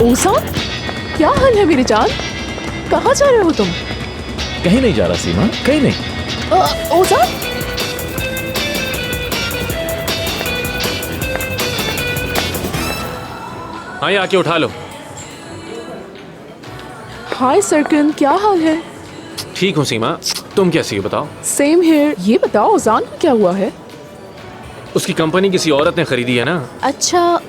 Ozan, क्या हाल है मेरी जान? कहाँ जा रहे हो तुम? कहीं नहीं जा रहा सीमा, कहीं नहीं। ओज़ान, हाँ, ये आके उठा लो। हाय सरकन, क्या हाल है? ठीक हूँ सीमा, तुम कैसी हो बताओ? Same here. ये बताओ ओज़ान को क्या हुआ है? उसकी कंपनी किसी औरत ने खरीदी है ना। अच्छा,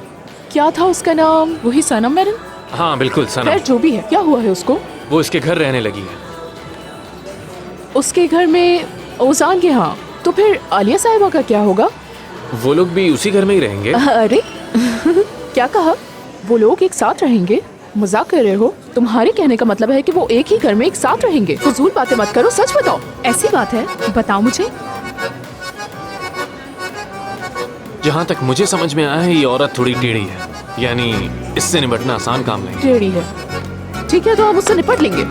क्या था उसका नाम? वही सनम मेरन? हाँ बिल्कुल खैर सनम। जो भी है, क्या हुआ है उसको? वो इसके घर रहने लगी है। उसके घर में? ओज़ान के यहाँ? तो फिर आलिया साहिबा का क्या होगा? वो लोग भी उसी घर में ही रहेंगे। अरे क्या कहा? वो लोग एक साथ रहेंगे? मजाक कर रहे हो? तुम्हारे कहने का मतलब है कि वो एक ही घर में एक साथ रहेंगे? फजूल बातें मत करो, सच बताओ। ऐसी बात है, बताओ मुझे। जहाँ तक मुझे समझ में आया है, ये औरत थोड़ी टेढ़ी है, यानी इससे निपटना आसान काम नहीं। टेढ़ी है? ठीक है, तो हम उससे निपट लेंगे।